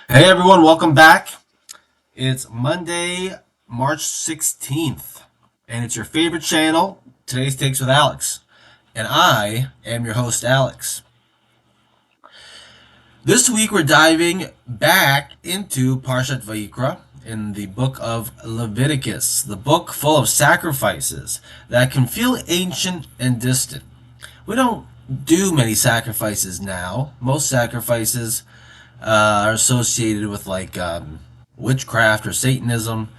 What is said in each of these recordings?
Hey everyone, welcome back. It's Monday, March 16th, and it's your favorite channel, Today's Takes with Alex. And I am your host, Alex. This week we're diving back into Parshat Vayikra in the book of Leviticus, the book full of sacrifices that can feel ancient and distant. We don't do many sacrifices now. Most sacrifices are associated with witchcraft or Satanism,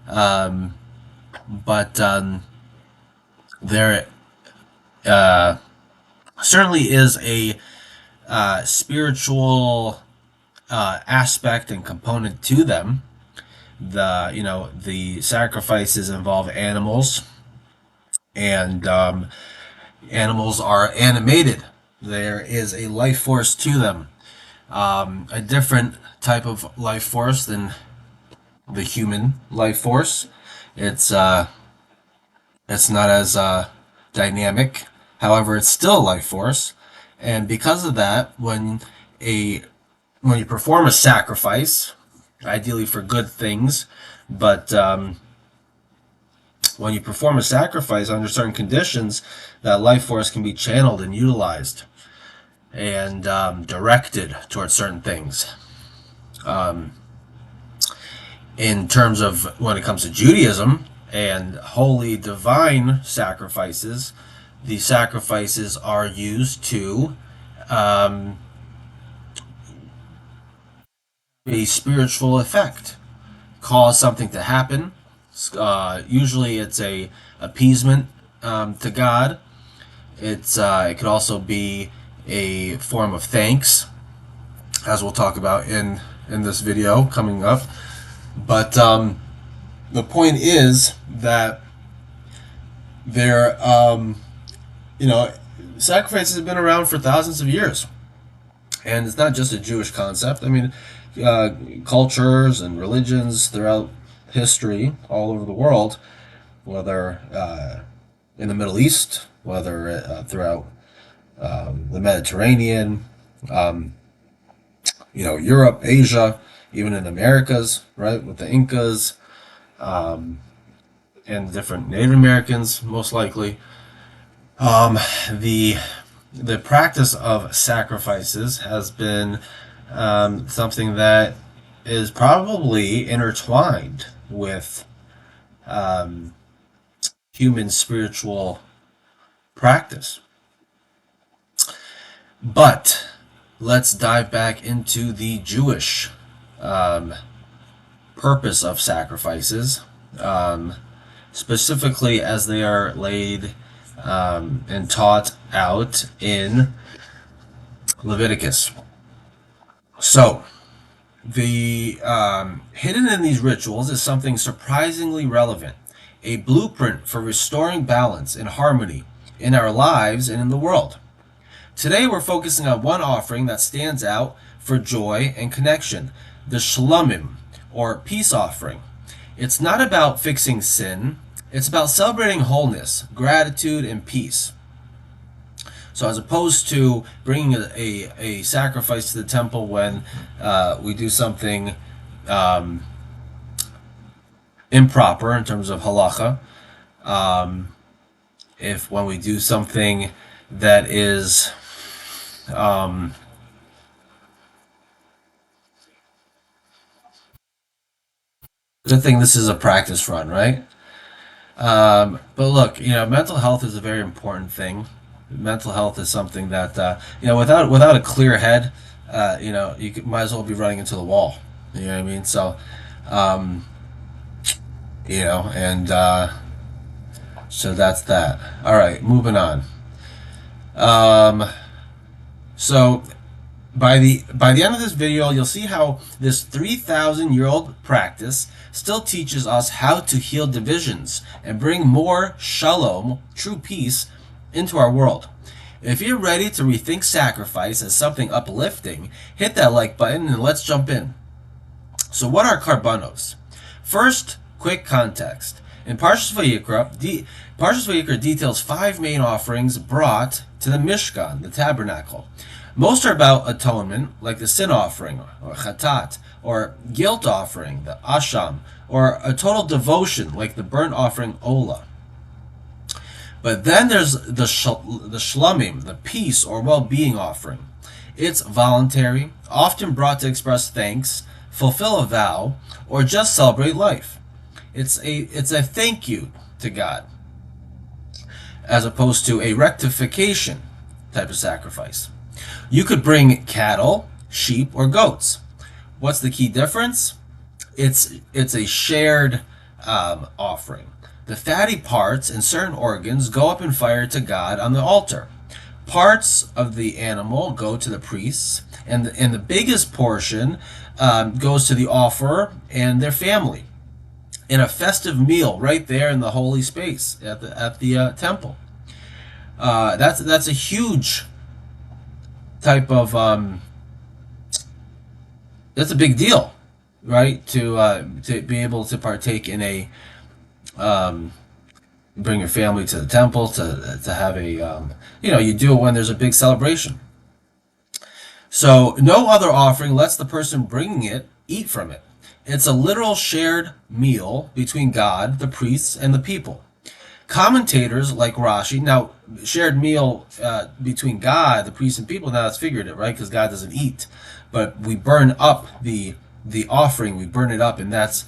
but there certainly is a spiritual aspect and component to them. The sacrifices involve animals, and animals are animated. There is a life force to them, a different type of life force than the human life force. It's uh, it's not as dynamic. However, it's still a life force, and because of that, a when you perform a sacrifice, ideally for good things, but when you perform a sacrifice under certain conditions, that life force can be channeled and utilized and directed towards certain things. In terms of when it comes to Judaism and holy divine sacrifices, the sacrifices are used to a spiritual effect, cause something to happen. Usually, it's a appeasement to God. It could also be a form of thanks, as we'll talk about in this video coming up. But the point is that there, you know, sacrifices have been around for thousands of years, and it's not just a Jewish concept. I mean, cultures and religions throughout history, all over the world, whether in the Middle East, whether throughout the Mediterranean, Europe, Asia, even in the Americas, right, with the Incas and different Native Americans, most likely. The the practice of sacrifices has been something that is probably intertwined with human spiritual practice. But let's dive back into the Jewish purpose of sacrifices, specifically as they are laid and taught out in Leviticus. So, the hidden in these rituals is something surprisingly relevant, a blueprint for restoring balance and harmony in our lives and in the world. Today we're focusing on one offering that stands out for joy and connection, the Shlamim, or peace offering. It's not about fixing sin, it's about celebrating wholeness, gratitude, and peace. So as opposed to bringing a sacrifice to the temple when we do something improper in terms of halacha, if when we do something that is good thing this is a practice run, right? But look, mental health is a very important thing. Mental health is something that without a clear head, might as well be running into the wall. You know what I mean? So, um, and so that's that. All right, moving on. Um, so by the end of this video, you'll see how this 3,000-year-old practice still teaches us how to heal divisions and bring more shalom, true peace, into our world. If you're ready to rethink sacrifice as something uplifting, hit that like button and let's jump in. So what are karbanos? First, quick context. In Parshat Vayikra details 5 main offerings brought to the Mishkan, the tabernacle. Most are about atonement, like the sin offering, or chatat, or guilt offering, the asham, or a total devotion, like the burnt offering, olah. But then there's the shlamim, the peace or well-being offering. It's voluntary, often brought to express thanks, fulfill a vow, or just celebrate life. It's a thank you to God, as opposed to a rectification type of sacrifice. You could bring cattle, sheep, or goats. What's the key difference? It's a shared offering. The fatty parts and certain organs go up in fire to God on the altar. Parts of the animal go to the priests, and the biggest portion goes to the offerer and their family in a festive meal right there in the holy space at the temple. That's a huge type of that's a big deal, right? To be able to partake in a bring your family to the temple to have a you do it when there's a big celebration. So no other offering lets the person bringing it eat from it. It's a literal shared meal between God, the priests, and the people. Commentators like Rashi, now shared meal between God, the priests, and people. Now that's figurative, right? Because God doesn't eat, but we burn up the offering. We burn it up, and that's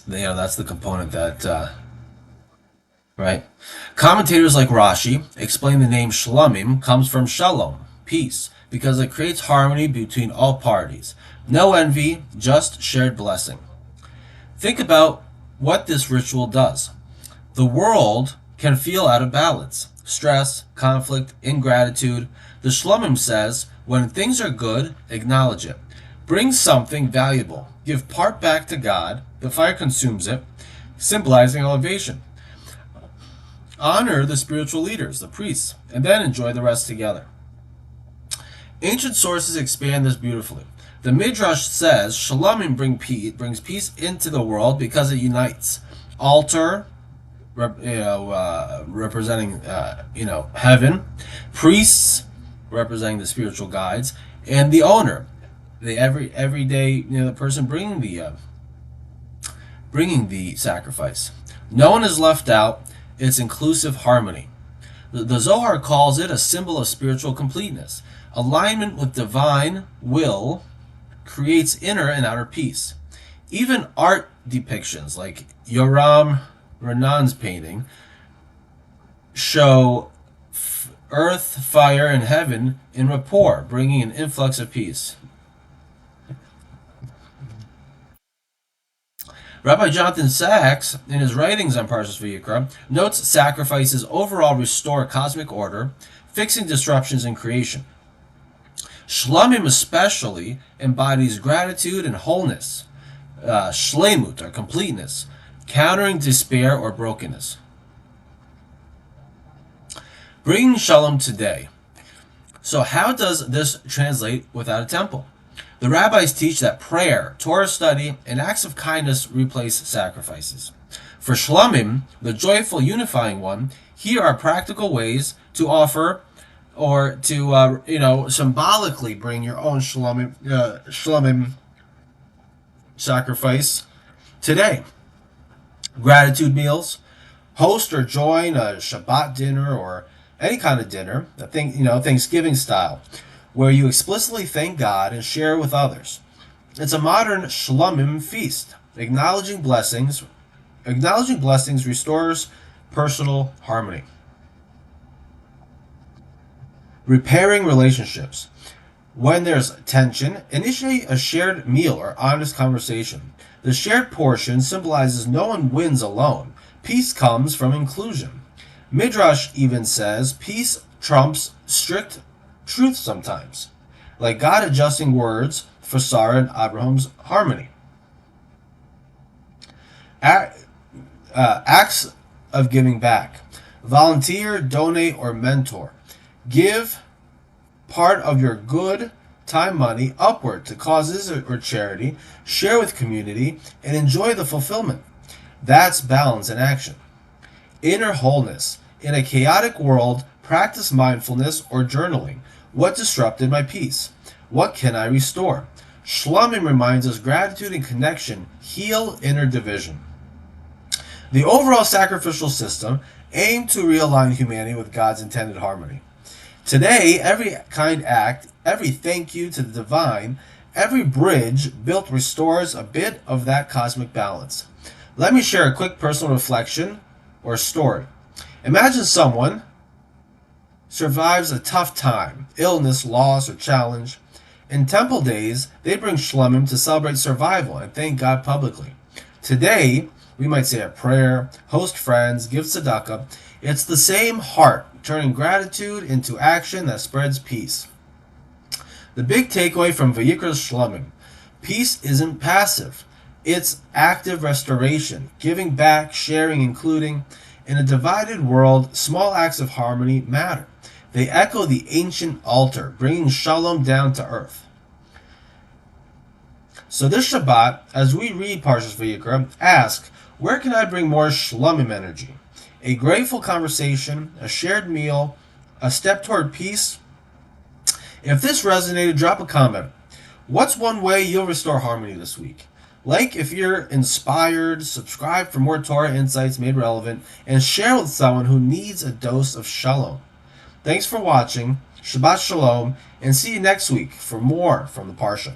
that's the component that right. Commentators like Rashi explain the name Shlamim comes from Shalom, peace, because it creates harmony between all parties. No envy, just shared blessing. Think about what this ritual does. The world can feel out of balance, stress, conflict, ingratitude. The Shlamim says, when things are good, acknowledge it. Bring something valuable. Give part back to God. The fire consumes it, symbolizing elevation. Honor the spiritual leaders, the priests, and then enjoy the rest together. Ancient sources expand this beautifully. The Midrash says Shlamim brings peace into the world because it unites. Altar, representing heaven, priests representing the spiritual guides, and the owner, the everyday the person bringing the sacrifice. No one is left out. It's inclusive harmony. The Zohar calls it a symbol of spiritual completeness. Alignment with divine will creates inner and outer peace. Even art depictions like Yoram Renan's painting show earth, fire, and heaven in rapport, bringing an influx of peace. Rabbi Jonathan Sachs, in his writings on Parshat Vayikra, notes sacrifices overall restore cosmic order, fixing disruptions in creation. Shlamim especially embodies gratitude and wholeness, shlemut, or completeness, countering despair or brokenness. Bringing shalom today. So how does this translate without a temple? The rabbis teach that prayer, Torah study, and acts of kindness replace sacrifices. For Shlamim, the joyful unifying one, here are practical ways to offer or to symbolically bring your own Shlamim sacrifice today. Gratitude meals, host or join a Shabbat dinner or any kind of dinner, Thanksgiving style, where you explicitly thank God and share with others. It's a modern Shlamim feast. Acknowledging blessings restores personal harmony. Repairing relationships. When there's tension, initiate a shared meal or honest conversation. The shared portion symbolizes no one wins alone. Peace comes from inclusion. Midrash even says peace trumps strict truth sometimes, like God adjusting words for Sarah and Abraham's harmony. Acts of giving back. Volunteer, donate, or mentor. Give part of your good time money upward to causes or charity, share with community, and enjoy the fulfillment. That's balance in action. Inner wholeness. In a chaotic world, practice mindfulness or journaling. What disrupted my peace? What can I restore? Shlamim reminds us gratitude and connection heal inner division. The overall sacrificial system aimed to realign humanity with God's intended harmony. Today, every kind act, every thank you to the divine, every bridge built restores a bit of that cosmic balance. Let me share a quick personal reflection or story. Imagine someone survives a tough time, illness, loss, or challenge. In temple days, they bring shlamim to celebrate survival and thank God publicly. Today, we might say a prayer, host friends, give tzedakah. It's the same heart, turning gratitude into action that spreads peace. The big takeaway from Vayikra's Shlamim: peace isn't passive. It's active restoration, giving back, sharing, including. In a divided world, small acts of harmony matter. They echo the ancient altar, bringing shalom down to earth. So this Shabbat, as we read Parshat Vayikra, ask, where can I bring more Shlamim energy? A grateful conversation, a shared meal, a step toward peace? If this resonated, drop a comment. What's one way you'll restore harmony this week? Like if you're inspired, subscribe for more Torah insights made relevant, and share with someone who needs a dose of shalom. Thanks for watching, Shabbat Shalom, and see you next week for more from the Parsha.